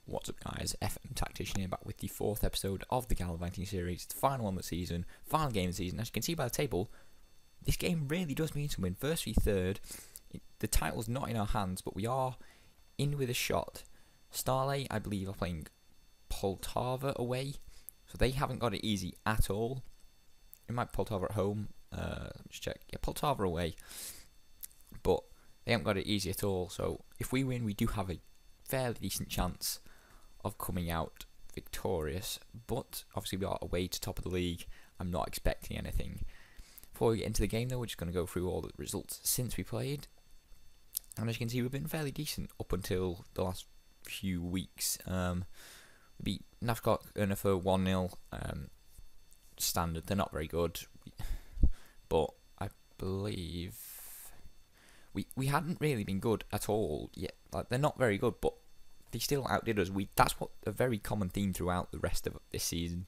What's up guys, FM Tactician here, back with the 4th episode of the Galavanting series, the final one of the season, final game of the season. As you can see by the table, this game really does mean something. First v third, the title's not in our hands, but we are in with a shot. Starley, I believe, are playing Poltava away, so they haven't got it easy at all. It might be Poltava at home, let's check, yeah, Poltava away, but they haven't got it easy at all, so if we win, we do have a fairly decent chance of coming out victorious, but obviously we are away to top of the league. I'm not expecting anything. Before we get into the game though, we're just going to go through all the results since we played, and as you can see, we've been fairly decent up until the last few weeks. We beat Nafcock for 1-0, standard. They're not very good, but I believe we hadn't really been good at all yet. Like, they're not very good, but they still outdid us. That's what a very common theme throughout the rest of this season.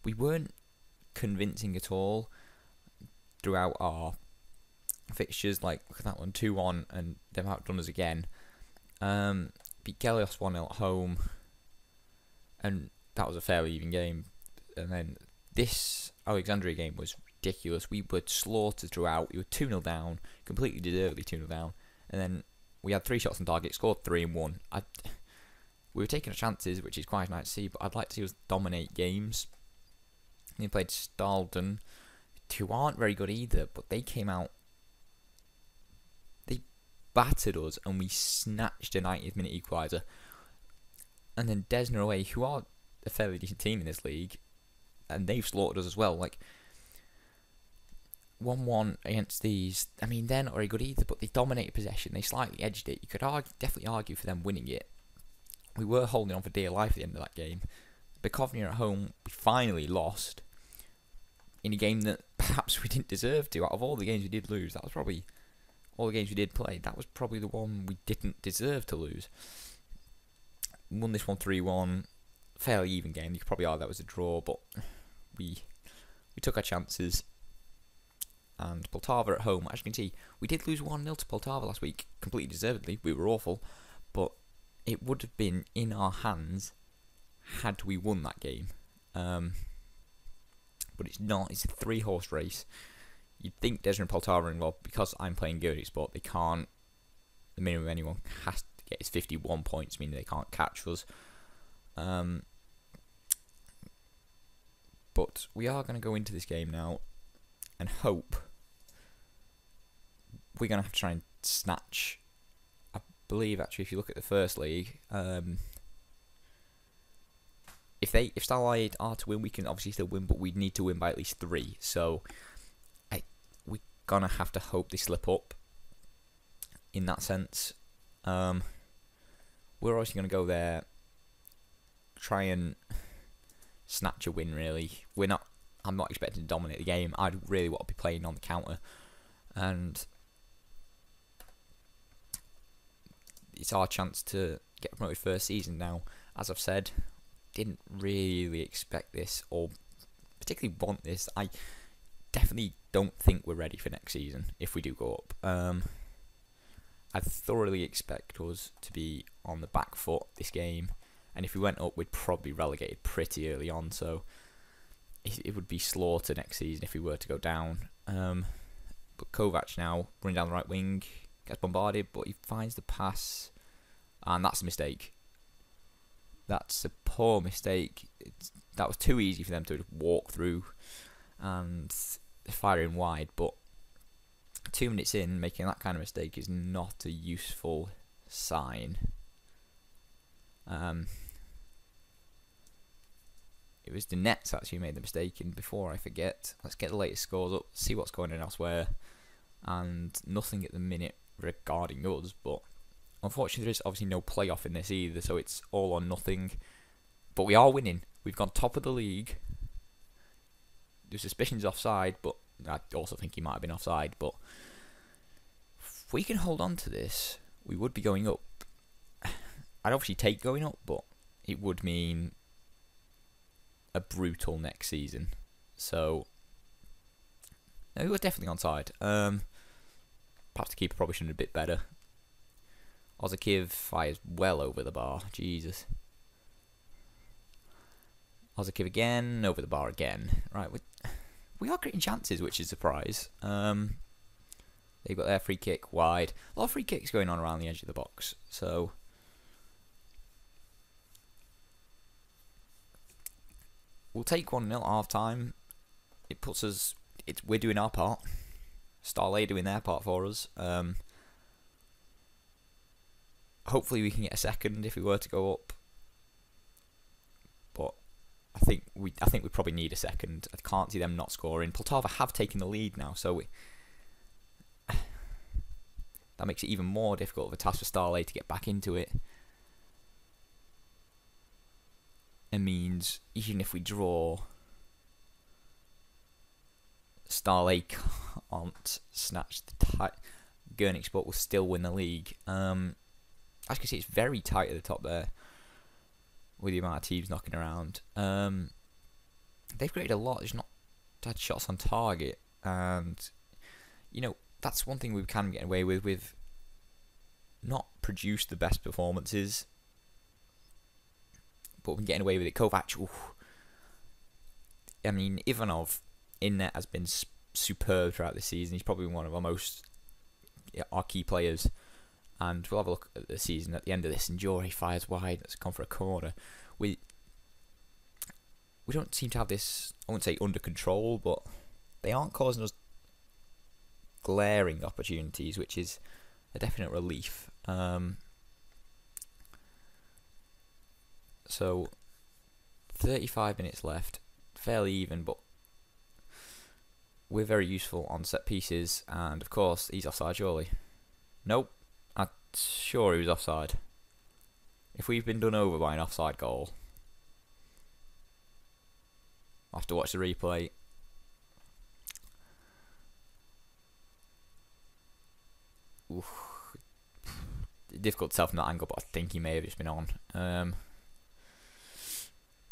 We weren't convincing at all throughout our fixtures. Like, look at that one, 2-1, and they've outdone us again. Beat Gelios 1-0 at home, and that was a fairly even game. And then this Alexandria game was ridiculous. We were slaughtered throughout. We were 2-0 down, completely deservedly 2-0 down, and then we had 3 shots on target, scored 3 and 1. We were taking our chances, which is quite nice to see, but I'd like to see us dominate games. We played Stalden, who aren't very good either, but they came out, they battered us, and we snatched a 90th minute equaliser. And then Desna away, who are a fairly decent team in this league, and they've slaughtered us as well. Like, 1-1 against these, I mean, they're not very good either, but they dominated possession. They slightly edged it. You could definitely argue for them winning it. We were holding on for dear life at the end of that game. Bukovnia at home, we finally lost in a game that perhaps we didn't deserve to. Out of all the games we did lose, that was probably, all the games we did play, that was probably the one we didn't deserve to lose. Won this one 3-1, fairly even game. You could probably argue that was a draw, but we took our chances. And Poltava at home, as you can see, we did lose 1-0 to Poltava last week, completely deservedly. We were awful, but it would have been in our hands had we won that game. But it's not. It's a 3-horse race. You'd think Desna and Poltava are involved. Because I'm playing Girnyk-Sport, they can't, the minimum anyone has to get is 51 points, meaning they can't catch us. But we are going to go into this game now and hope. We're going to have to try and snatch, I believe, actually, if you look at the first league, if Starlight are to win, we can obviously still win, but we'd need to win by at least 3. So we're going to have to hope they slip up in that sense. We're obviously going to go there, try and snatch a win, really. I'm not expecting to dominate the game. I'd really want to be playing on the counter, and it's our chance to get promoted first season now. As I've said, didn't really expect this, or particularly want this. I definitely don't think we're ready for next season if we do go up. I thoroughly expect us to be on the back foot this game, and if we went up, we'd probably be relegated pretty early on, so it would be slaughter next season if we were to go down. But Kovac now, running down the right wing, gets bombarded, but he finds the pass, and that's a mistake. That's a poor mistake. That was too easy for them to walk through and fire in wide, but 2 minutes in, making that kind of mistake is not a useful sign. It was the Nets actually made the mistake, and before I forget, let's get the latest scores up, see what's going on elsewhere, and nothing at the minute regarding us, but unfortunately there's obviously no playoff in this either, so it's all or nothing, but we are winning. We've gone top of the league. There's suspicions offside, but I also think he might have been offside, but if we can hold on to this, we would be going up. I'd obviously take going up, but it would mean a brutal next season. So no, he was definitely onside. Perhaps the keeper probably should have been a bit better. Ozakiv fires well over the bar. Jesus. Ozakiev again, over the bar again. Right, we are creating chances, which is a surprise. They've got their free kick wide. A lot of free kicks going on around the edge of the box. So we'll take 1-0 at half time. It puts us. We're doing our part. Starley doing their part for us. Hopefully we can get a second if we were to go up. But I think we probably need a second. I can't see them not scoring. Poltava have taken the lead now, so that makes it even more difficult of a task for Starley to get back into it. It means even if we draw, Starley can't snatch the title. Girnyk-Sport will still win the league. As you can see, it's very tight at the top there with the amount of teams knocking around. They've created a lot. There's not had shots on target, and that's one thing we can get away with. We've not produced the best performances, but we're getting away with it. Kovac, I mean, Ivanov in net has been superb throughout this season. He's probably one of our key players. And we'll have a look at the season at the end of this. And Jory fires wide. That's come for a corner. We don't seem to have this, I wouldn't say under control, but they aren't causing us glaring opportunities, which is a definite relief. So 35 minutes left, fairly even, but we're very useful on set pieces. And of course, he's offside, surely. Nope. I'm sure he was offside. If we've been done over by an offside goal, I'll have to watch the replay. Oof. Difficult to tell from that angle, but I think he may have just been on.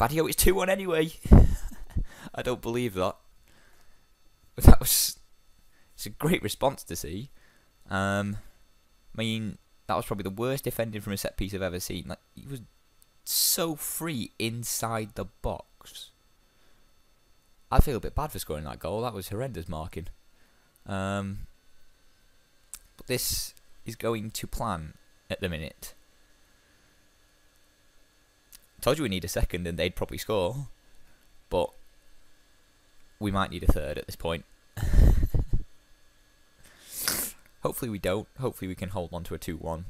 Badio, it's 2-1 anyway. I don't believe that. It's a great response to see. I mean, that was probably the worst defending from a set piece I've ever seen. Like, he was so free inside the box. I feel a bit bad for scoring that goal. That was horrendous marking. But this is going to plan at the minute. Told you we need a second and they'd probably score. But we might need a third at this point. Hopefully we don't. Hopefully we can hold on to a 2-1.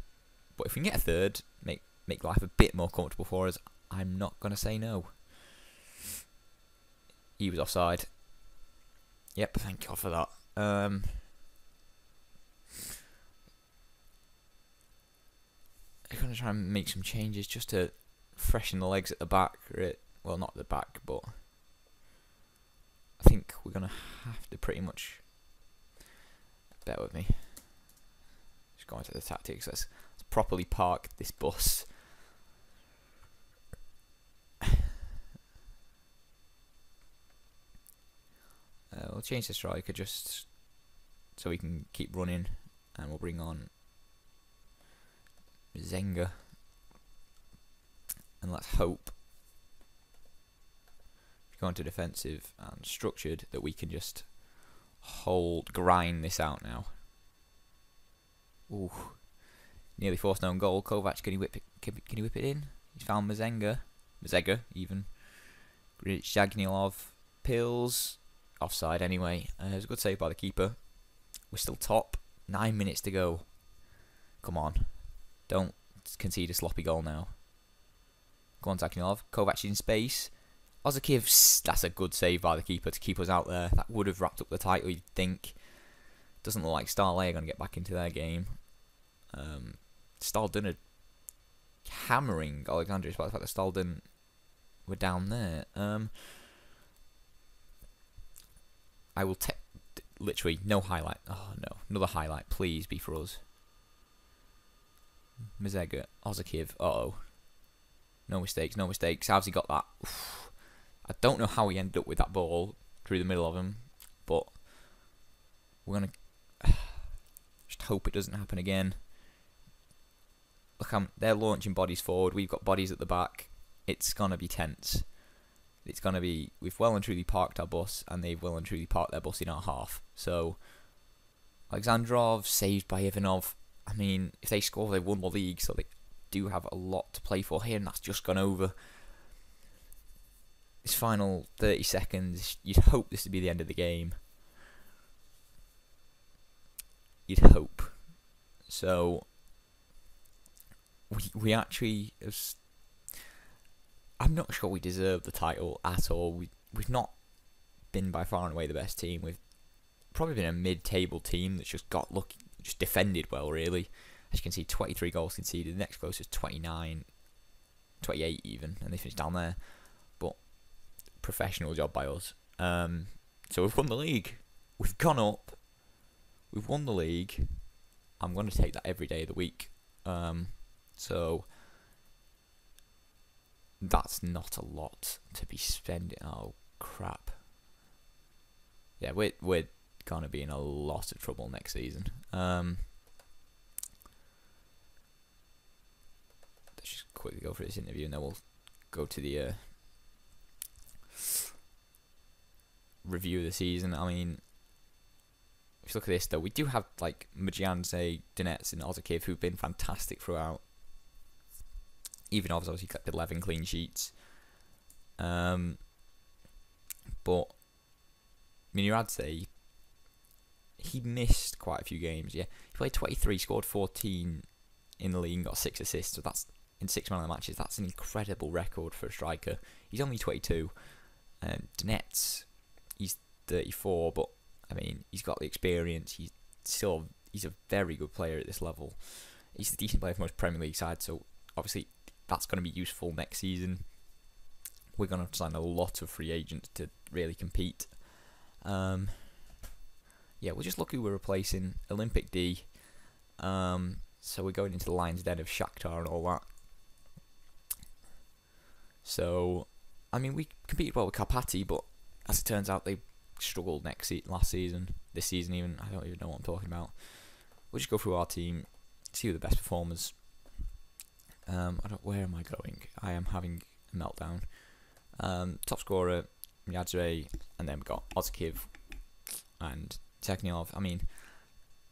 But if we can get a third, make life a bit more comfortable for us, I'm not going to say no. He was offside. Yep, thank God for that. I'm going to try and make some changes just to freshen the legs at the back. Well, not at the back, but I think we're going to have to pretty much... Bear with me. Just go into the tactics. Let's properly park this bus. We'll change the striker just so we can keep running, and we'll bring on Zenga, and let's hope, if you go into defensive and structured, that we can just grind this out now. Ooh, nearly forced an own goal. Kovac, can he whip it in? He's found Mazega even. Zhagnilov, Pills, offside anyway. It was a good save by the keeper. We're still top. 9 minutes to go. Come on, don't concede a sloppy goal now. Go on, Zhagnilov. Kovac in space. Ozakiev, that's a good save by the keeper to keep us out there. That would have wrapped up the title, you'd think. Doesn't look like Starley are going to get back into their game. Stalden are hammering Alexandria, despite the fact that Stalden were down there. I will take literally no highlight. Oh no, another highlight, please be for us. Mazega, Ozakiev. Uh-oh. No mistakes, no mistakes. How's he got that? Oof. I don't know how he ended up with that ball through the middle of him, but we're going to just hope it doesn't happen again. Look, they're launching bodies forward. We've got bodies at the back. It's going to be tense. it's going to be, we've well and truly parked our bus, and they've well and truly parked their bus in our half. So, Alexandrov, saved by Ivanov. I mean, if they score, they won the league, so they do have a lot to play for here, and that's just gone over. This final 30 seconds, you'd hope this would be the end of the game. You'd hope. So, we actually, I'm not sure we deserve the title at all. We've not been by far and away the best team. We've probably been a mid-table team that's just got lucky, just defended well, really. As you can see, 23 goals conceded. The next closest 29, 28 even, and they finished down there. But professional job by us. So we've won the league. We've gone up. We've won the league. I'm going to take that every day of the week. So that's not a lot to be spending. Oh crap! Yeah, we're gonna be in a lot of trouble next season. Let's just quickly go for this interview, and then we'll go to the review of the season. I mean, if you look at this though, we do have like Mjiandze, Donetsk, and Ozakiv who've been fantastic throughout. Ivanov's obviously kept 11 clean sheets. But Mjiandze, he missed quite a few games. Yeah, he played 23, scored 14 in the league, and got 6 assists. So that's in 6 man of the matches. That's an incredible record for a striker. He's only 22. Donetsk, he's 34, but I mean, he's got the experience. He's a very good player at this level. He's a decent player for most Premier League sides, so obviously that's going to be useful next season. We're going to have to sign a lot of free agents to really compete. Yeah, we'll just look who we're replacing. Olympic D. So we're going into the lion's den of Shakhtar and all that. So, I mean, we competed well with Karpaty, but as it turns out, they struggled last season. This season even, I don't even know what I'm talking about. We'll just go through our team, see who the best performers. Where am I going? I am having a meltdown. Top scorer, Mjiandze, and then we've got Ozakiv and Techniov. I mean,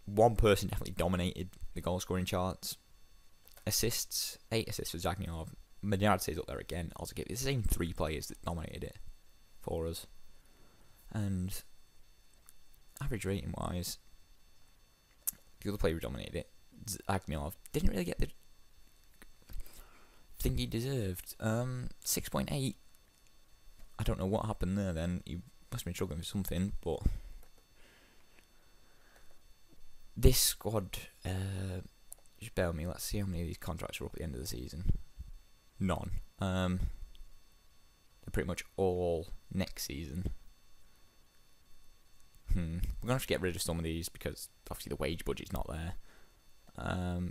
one person definitely dominated the goal scoring charts. Assists, 8 assists for Techniov. Mjiandze's up there again. Ozakiv. It's the same 3 players that dominated it for us. And average rating wise, the other player who dominated it, Zagnov, didn't really get the thing he deserved. 6.8. I don't know what happened there then. He must have been struggling for something, but this squad, just bear with me, let's see how many of these contracts are up at the end of the season. None. They're pretty much all next season. We're going to have to get rid of some of these because obviously the wage budget's not there.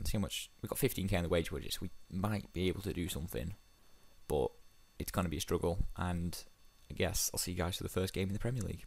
See how much, we've got 15k in the wage budget, so we might be able to do something, but it's going to be a struggle, and I guess I'll see you guys for the first game in the Premier League.